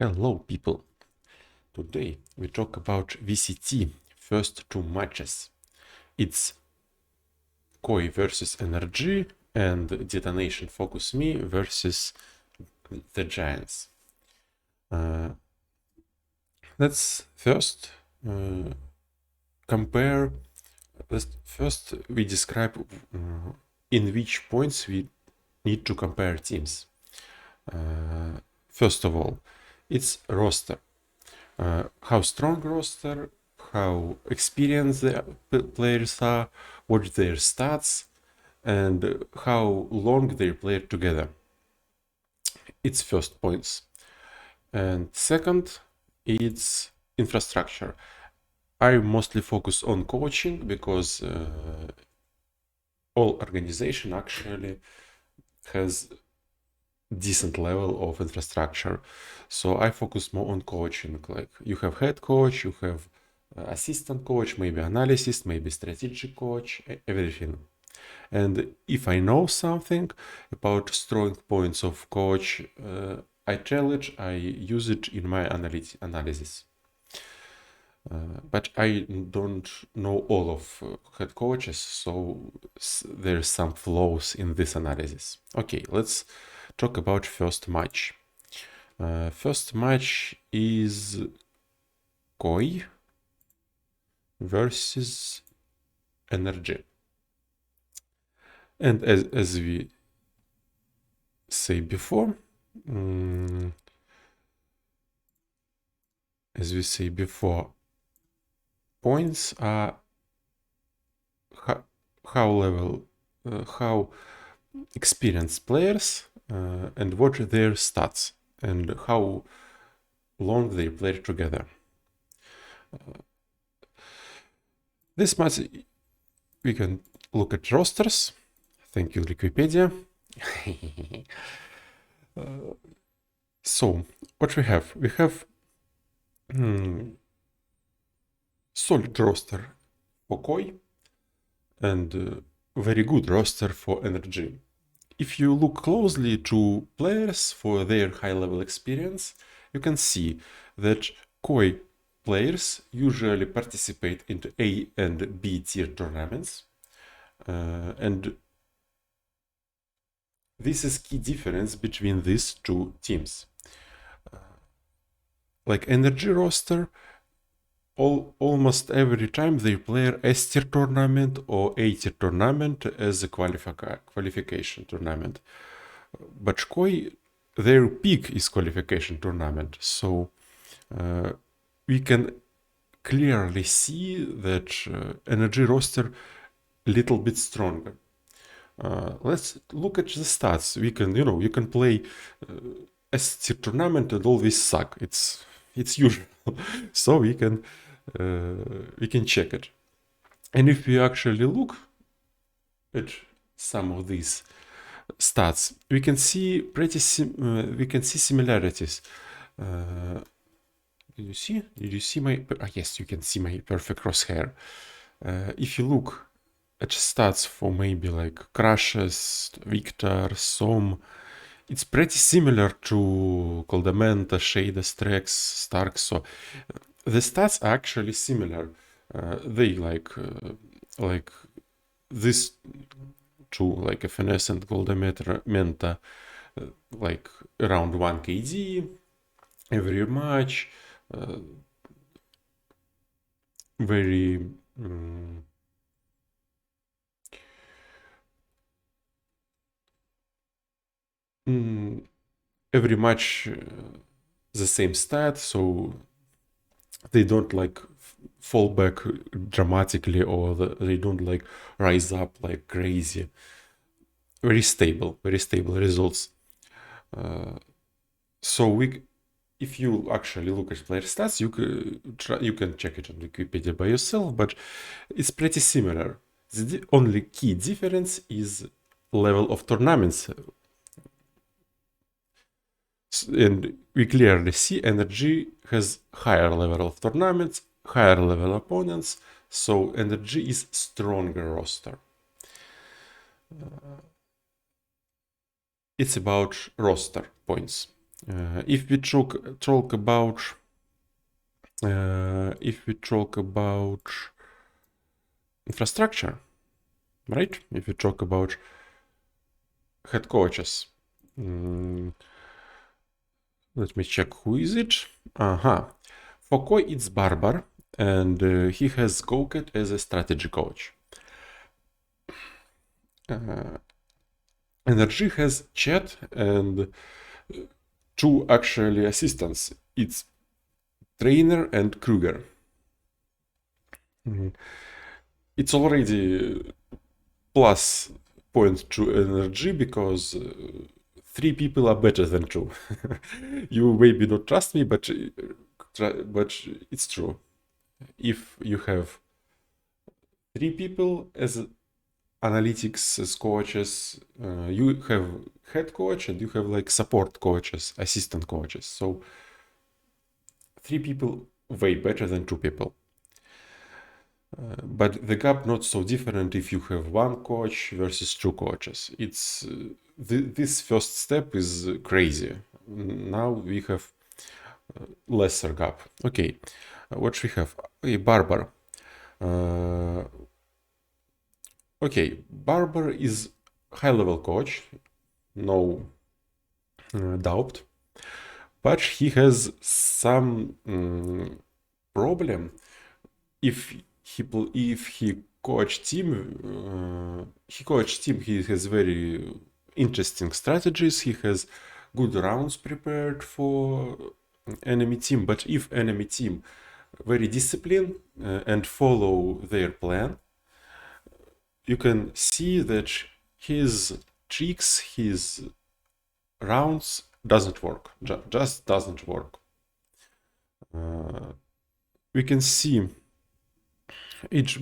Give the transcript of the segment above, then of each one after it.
Hello people! Today we talk about VCT first two matches. It's Koi versus NRG and Detonation Focus Me versus the Giants. Let's first compare. First we describe in which points we need to compare teams. First of all, it's roster. How strong roster, how experienced the players are, what their stats, and how long they played together. It's first points. And second, it's infrastructure. I mostly focus on coaching because all organization actually has decent level of infrastructure. So I focus more on coaching. Like you have head coach, you have assistant coach, maybe analysis, maybe strategic coach, everything. And if I know something about strong points of coach, I challenge, I use it in my analysis. But I don't know all of head coaches, so there's some flaws in this analysis. Okay, let's talk about first match. First match is Koi versus NRG. And as we say before, points are how experienced players and what are their stats and how long they play together. This much we can look at rosters. Thank you, Wikipedia. So what we have? We have solid roster for Koi and very good roster for NRG. If you look closely to players for their high-level experience, you can see that Koi players usually participate into A and B tier tournaments, and this is key difference between these two teams. Like NRG roster, almost every time they play S tier tournament or A tier tournament as a qualification tournament. But Koi, their peak is qualification tournament, so we can clearly see that NRG roster little bit stronger. Let's look at the stats. We can, you can play S-tier tournament and always suck. It's usual, so we can check it. And if we actually look at some of these stats, we can see similarities. Did you see my? Yes, you can see my perfect crosshair. If you look at stats for maybe like Crashes, Victor, Som, it's pretty similar to Coldamenta, Shada, Strex, Stark. So the stats are actually similar. They like this two, like FNS and Coldamenta, like around 1 KD every match. Very every match the same stat, so they don't like fall back dramatically, or they don't like rise up like crazy. Very stable results. So if you actually look at player stats, you can check it on Wikipedia by yourself, but it's pretty similar. The only key difference is level of tournaments. And we clearly see NRG has higher level of tournaments, higher level opponents, so NRG is stronger roster. It's about roster points. If we talk about infrastructure, right? If we talk about head coaches, let me check who is it. For Koi, it's Barbar, and he has Goket as a strategy coach. NRG has Chat and two actually assistants. It's Trainer and Kruger. It's already plus point to NRG because 3 people are better than 2. You maybe not trust me, but it's true. If you have 3 people as analytics as coaches, you have head coach and you have like support coaches, assistant coaches. So 3 people way better than 2 people. But the gap not so different if you have 1 coach versus 2 coaches. It's this first step is crazy. Now we have lesser gap. Okay, what we have? Barber. Okay, Barber is high-level coach, no doubt, but he has some problem. If he coach team, he has very interesting strategies. He has good rounds prepared for enemy team. But if enemy team very disciplined and follow their plan, you can see that his tricks, his rounds doesn't work. Just doesn't work. We can see it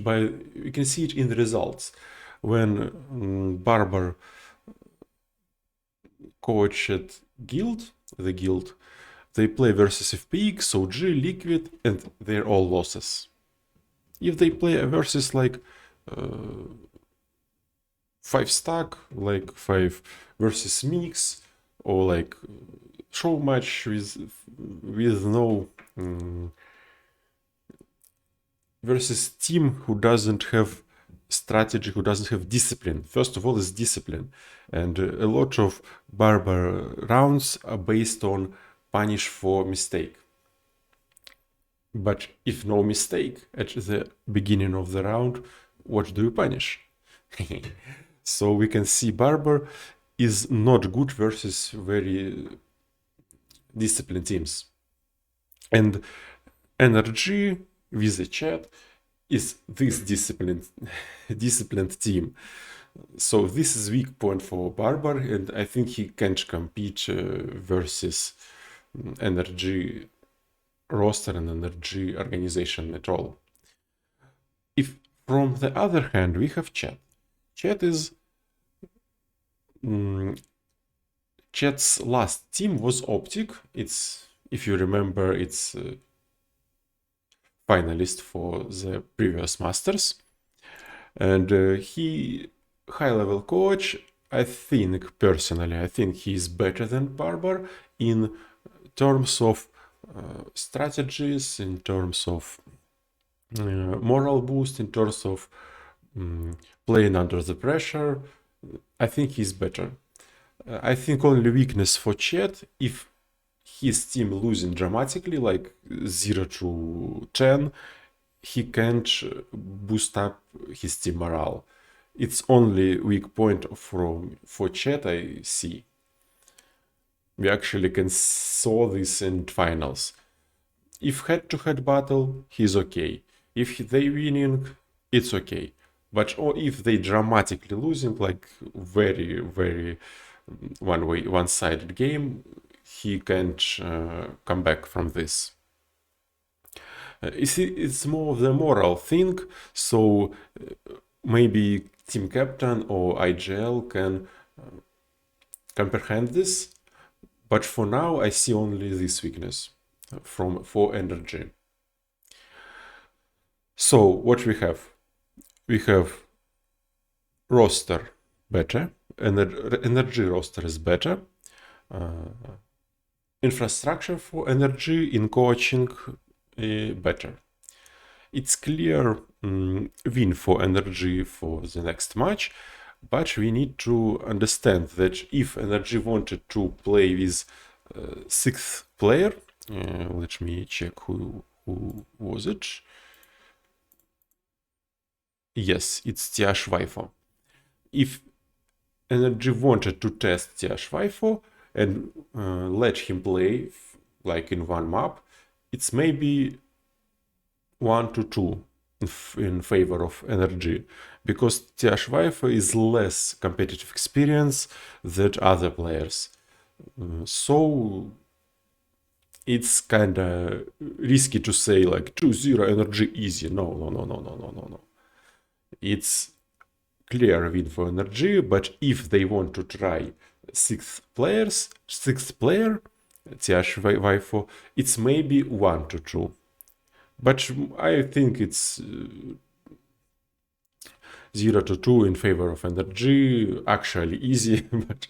in the results when Barber coached the guild, they play versus FPX, OG, Liquid, and they're all losses. If they play versus like 5 stack, like 5 versus Mix, or like show match with no versus team who doesn't have strategy, who doesn't have discipline. First of all is discipline, and a lot of Barber rounds are based on punish for mistake. But if no mistake at the beginning of the round, what do you punish? So we can see Barber is not good versus very disciplined teams. And NRG with the chat is this disciplined team. So this is weak point for Barber, and I think he can't compete versus NRG roster and NRG organization at all. If from the other hand we have Chat. Chat is Chat's last team was Optic. It's, if you remember, it's finalist for the previous Masters, and he high-level coach. I think he's better than Barber in terms of strategies, in terms of moral boost, in terms of playing under the pressure. I think he's better. I think only weakness for Chet, if his team losing dramatically, like 0-10, he can't boost up his team morale. It's only weak point for Chet I see. We actually can saw this in finals. If head-to-head battle, he's okay. If they winning, it's okay. But or if they dramatically losing, like very, very one-sided game, he can't come back from this. It's more of the moral thing, so maybe team captain or IGL can comprehend this, but for now I see only this weakness for NRG. So what we have? We have roster better, NRG roster is better. infrastructure for NRG in coaching better. It's clear win for NRG for the next match, but we need to understand that if NRG wanted to play with sixth player, let me check who was it. Yes, it's Tiash Waifo. If NRG wanted to test Tiash Waifo and let him play like in one map, it's maybe 1-2 in favor of NRG, because Tiash Waifo is less competitive experience than other players. So it's kind of risky to say like 2-0 NRG easy. No. It's clear win for NRG, but if they want to try sixth player, Tiash Waifo, it's maybe 1-2. But I think it's 0-2 in favor of NRG, actually easy, but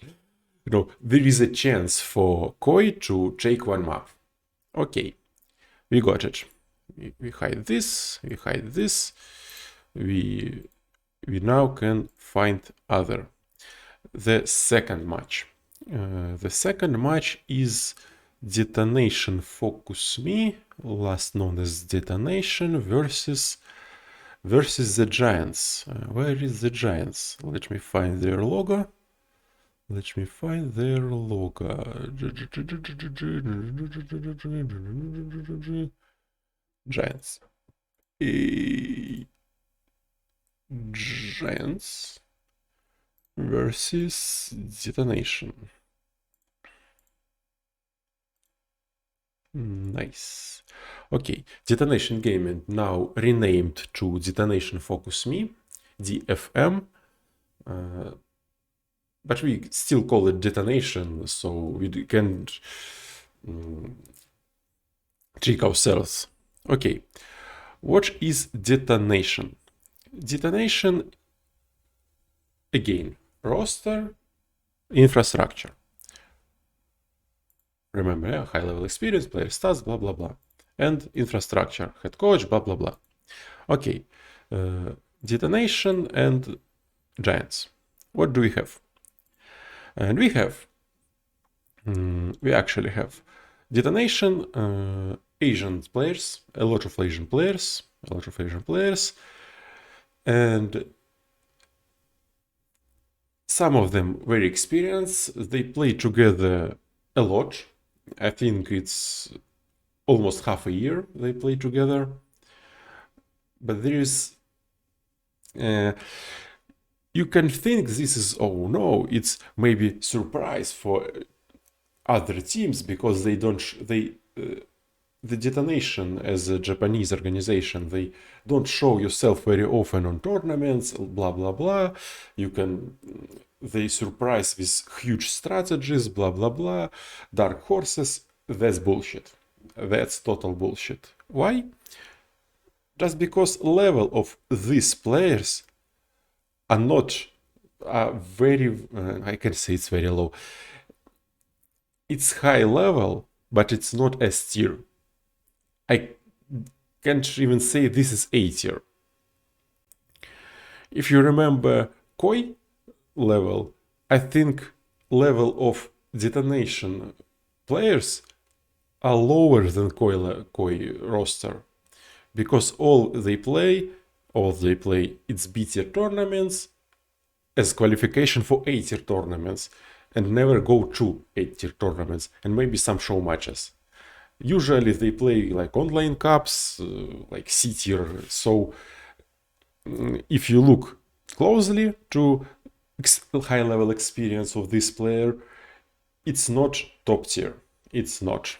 there is a chance for Koi to take one map. Okay, we got it. We hide this, we now can find other. The second match. The second match is Detonation Focus Me, last known as Detonation, versus the Giants. Where is the Giants? Let me find their logo. Giants. Giants versus Detonation. Nice. Okay, Detonation Gaming now renamed to Detonation Focus Me, DFM. But we still call it Detonation, so we can't trick ourselves. Okay, what is Detonation? Detonation, again, roster, infrastructure. Remember, yeah, high-level experience, player stats, blah, blah, blah. And infrastructure, head coach, blah, blah, blah. Okay, Detonation and Giants. What do we have? And we actually have Detonation, Asian players, a lot of Asian players, and some of them very experienced. They play together a lot. I think it's almost half a year they play together. But there is... you can think this is, oh no, it's maybe surprise for other teams because they don't... the Detonation as a Japanese organization, they don't show yourself very often on tournaments, blah, blah, blah. They surprise with huge strategies, blah, blah, blah, dark horses. That's bullshit. That's total bullshit. Why? Just because level of these players are not very, I can say it's very low. It's high level, but it's not S tier. I can't even say this is A tier. If you remember Koi level, I think level of Detonation players are lower than Koi roster, because all they play, it's B tier tournaments as qualification for A tier tournaments, and never go to A tier tournaments, and maybe some show matches. Usually they play like online cups, like C tier. So if you look closely to high level experience of this player, it's not top tier. It's not.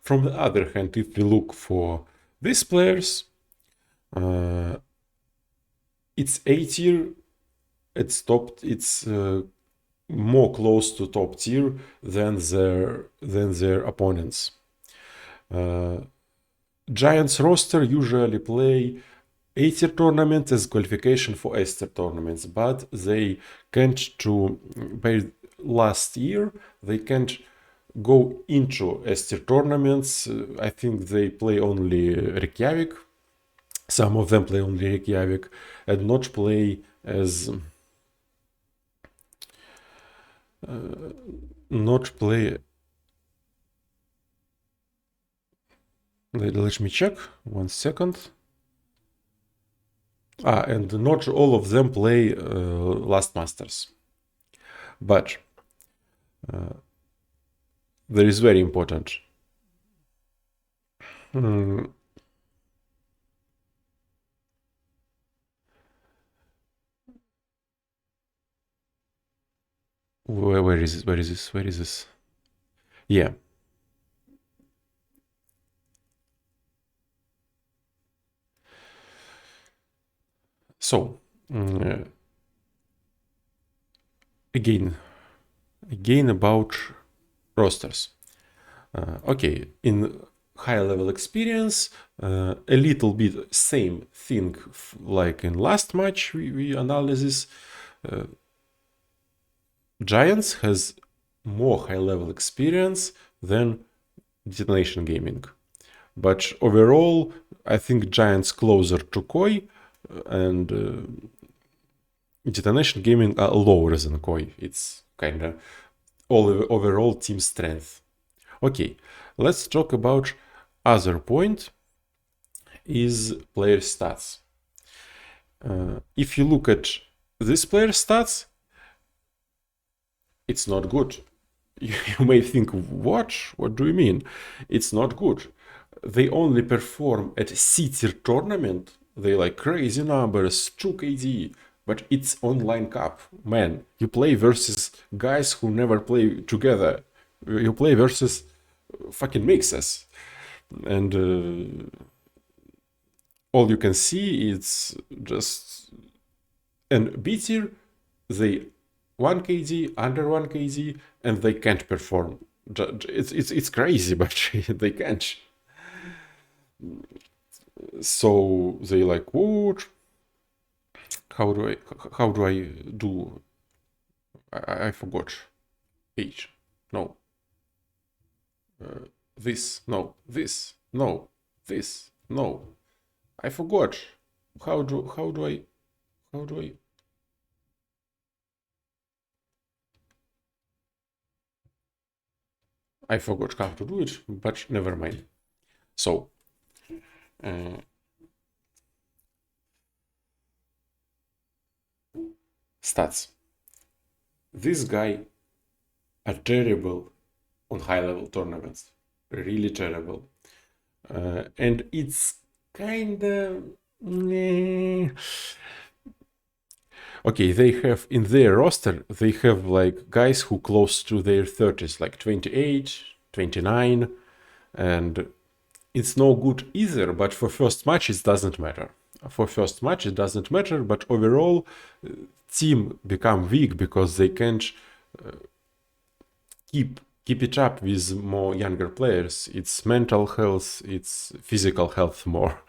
From the other hand, if we look for these players, it's A tier. It's top. It's more close to top tier than their opponents. Giants roster usually play A tier tournaments as qualification for S tier tournaments, but they can't by last year they can't go into S-tier tournaments. I think they play only Reykjavik. Some of them play only Reykjavik and not play as not play. Let me check 1 second. And not all of them play Last Masters, but there is very important. Where is it? Where is this? Where is this? Yeah. So again about rosters. Okay, in high level experience, a little bit same thing like in last match we analysis. Giants has more high level experience than Detonation Gaming, but overall I think Giants closer to Koi and Detonation Gaming are lower than Koi. It's kind of overall team strength. Okay, let's talk about other point is player stats. If you look at this player stats, it's not good. You may think, what? What do you mean? It's not good. They only perform at C-tier tournament. They like crazy numbers, 2 KD, but it's online cup. Man, you play versus guys who never play together. You play versus fucking mixes. And all you can see is just... And B tier, they 1 KD, under 1 KD, and they can't perform. It's crazy, but they can't. So they like, what? How do I do? I forgot. H. No. This. No. This. No. This. No. I forgot. How do I? I forgot how to do it, but never mind. So, stats. This guy are terrible on high-level tournaments. Really terrible. And it's kinda... Okay, they have in their roster, they have like guys who close to their 30s, like 28, 29, and it's no good either, but for first match it doesn't matter. For first match it doesn't matter, but overall team become weak because they can't keep it up with more younger players. It's mental health, it's physical health more.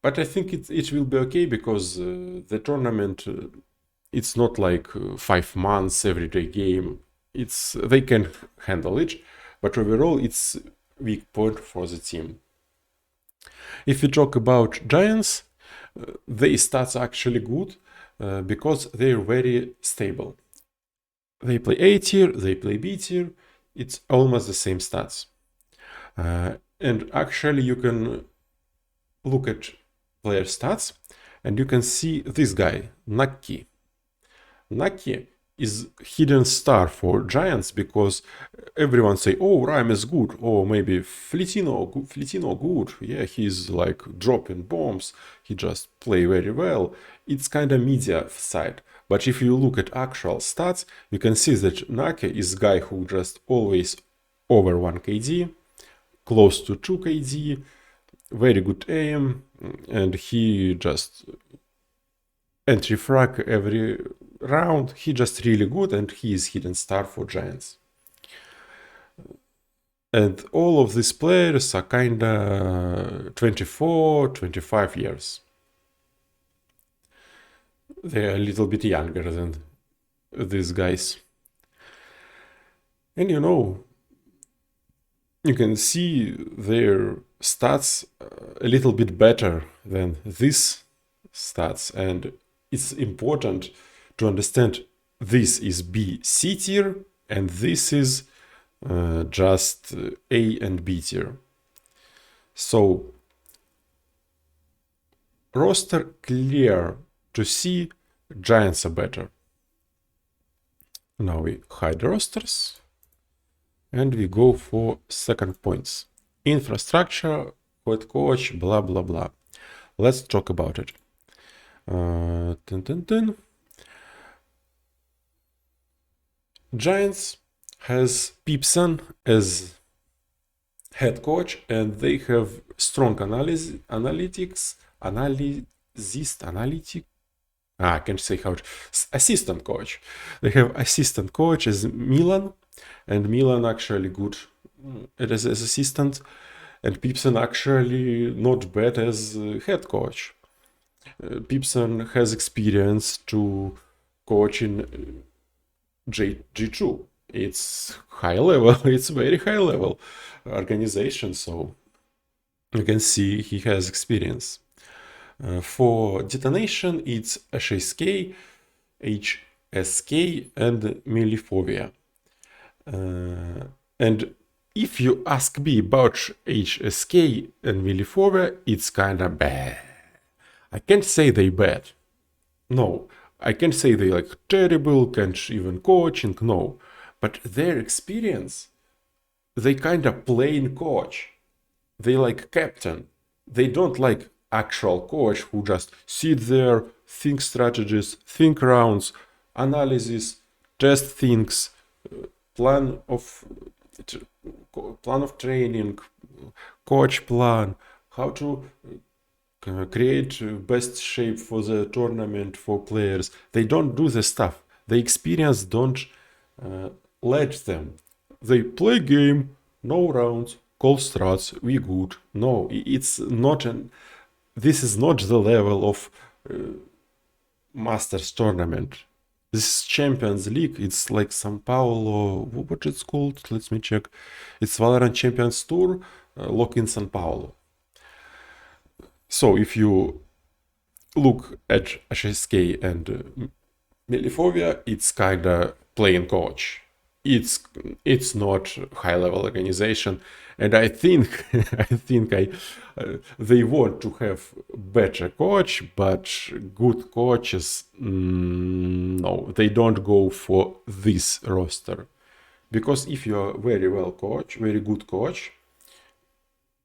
But I think it will be okay because the tournament, it's not like 5 months everyday game. They can handle it, but overall it's weak point for the team. If we talk about Giants, their stats are actually good because they're very stable. They play A tier, they play B tier, it's almost the same stats. And actually you can look at player stats and you can see this guy, Naki. Naki is hidden star for Giants because everyone say, oh, Rhyme is good, or maybe Flitino good, yeah, he's like dropping bombs, he just play very well. It's kind of media side. But if you look at actual stats, you can see that Naki is guy who just always over 1 KD, close to 2 KD, very good aim, and he just entry frag every round. He just really good, and he is hidden star for Giants. And all of these players are kinda 24, 25 years. They're a little bit younger than these guys. And you know, you can see their stats a little bit better than these stats, and it's important to understand this is B C tier and this is just A and B tier. So roster clear to see, Giants are better. Now we hide rosters and we go for second points. Infrastructure, head coach, blah blah blah. Let's talk about it. Giants has Peepson as head coach, and they have strong analytics. I can't say how. Assistant coach. They have assistant coach as Milan, and Milan actually good as assistant, and Peepson actually not bad as head coach. Peepson has experience to coach in G2. It's high level. It's very high level organization, so you can see he has experience. For detonation, it's HSK, HSK, and Milifovia. And if you ask me about HSK and Milifovia, it's kinda bad. I can't say they bad. No, I can't say they like terrible, can't even coaching, no. But their experience, they kinda plain coach. They like captain. They don't like actual coach who just sit there, think strategies, think rounds, analysis, test things, plan of training, coach plan, how to create best shape for the tournament for players. They don't do the stuff. The experience don't let them. They play game, no rounds, call strats, we good. No, it's not an. This is not the level of Masters tournament. This is Champions League. It's like São Paulo. What it's called? Let me check. It's Valorant Champions Tour. Lock in São Paulo. So if you look at HSK and Milifovia, it's kinda playing coach. It's not high level organization, and I think they want to have better coach, but good coaches, no, they don't go for this roster, because if you are very good coach,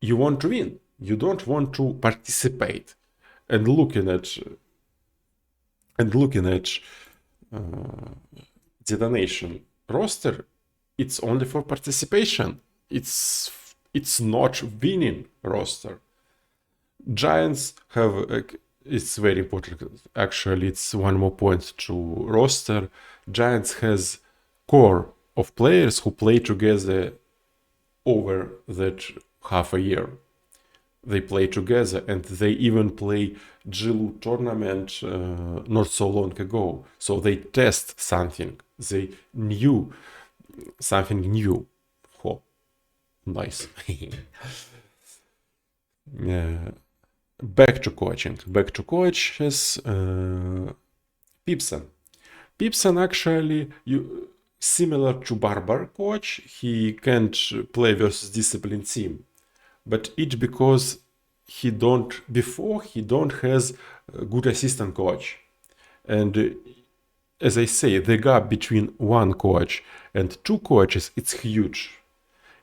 you want to win. You don't want to participate. And looking at detonation roster, it's only for participation. It's not winning roster. Giants have it's very important. Actually, it's one more point to roster. Giants has core of players who play together over that half a year. They play together, and they even play GLU tournament not so long ago. So they test something. They knew something new. Oh, nice. Back to coaching. Back to coach is Peepson. Peepson actually similar to Barbar coach. He can't play versus discipline team. But it's because he don't has a good assistant coach. And as I say, the gap between one coach and two coaches, it's huge.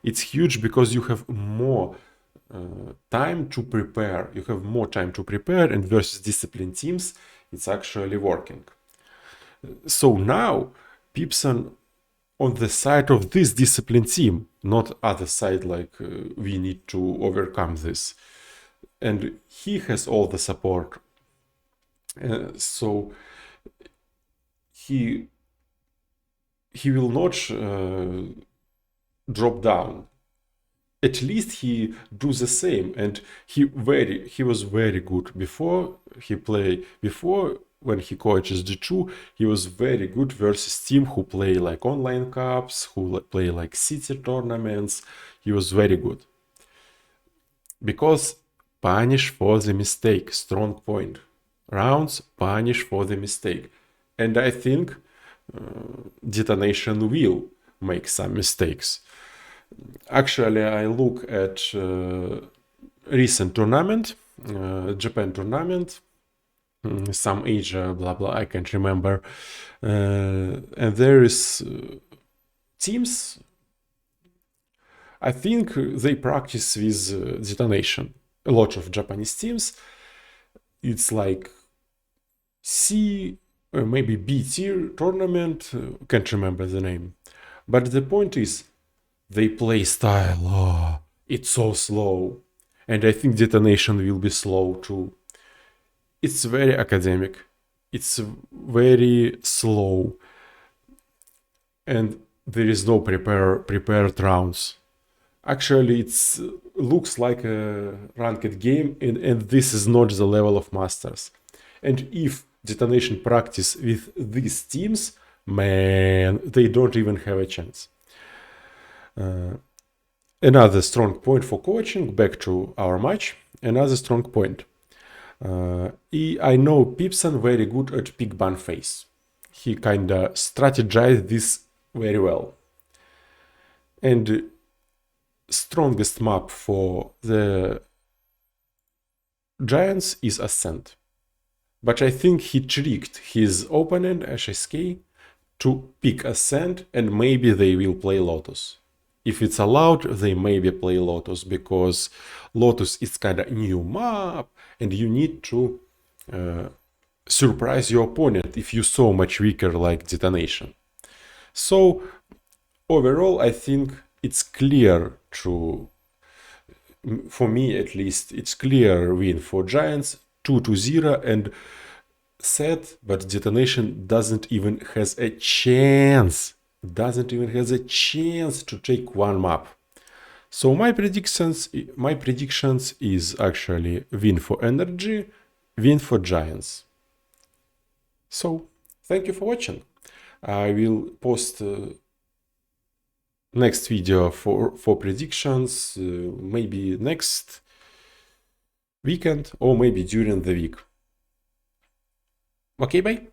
It's huge because you have more time to prepare. You have more time to prepare, and versus discipline teams, it's actually working. So now, Peepson on the side of this discipline team, not other side like we need to overcome this. And he has all the support. So he will not drop down. At least he do the same, and he was very good before when he coaches G2, he was very good versus team who play like online cups, who play like city tournaments. He was very good. Because punish for the mistake, strong point. Rounds punish for the mistake. And I think Detonation will make some mistakes. Actually, I look at recent tournament, Japan tournament, some Asia, blah blah, I can't remember. And there is teams, I think they practice with Detonation. A lot of Japanese teams, it's like C or maybe B tier tournament, can't remember the name. But the point is, they play style, oh, it's so slow. And I think Detonation will be slow too. It's very academic, it's very slow, and there is no prepared rounds. Actually, it looks like a ranked game, and this is not the level of Masters. And if Detonation practice with these teams, man, they don't even have a chance. Another strong point for coaching, back to our match, another strong point. I know Pipson very good at pick ban phase. He kinda strategized this very well. And strongest map for the Giants is Ascent. But I think he tricked his opponent, HSK, to pick Ascent, and maybe they will play Lotus. If it's allowed, they maybe play Lotus, because Lotus is kind of new map, and you need to surprise your opponent if you're so much weaker like Detonation. So overall, I think it's clear for me at least, it's clear win for Giants, 2-0, and sad, but Detonation doesn't even has a chance to take one map. So my predictions is actually win for NRG, win for Giants. So thank you for watching. I will post next video for predictions, maybe next weekend or maybe during the week. Okay, bye.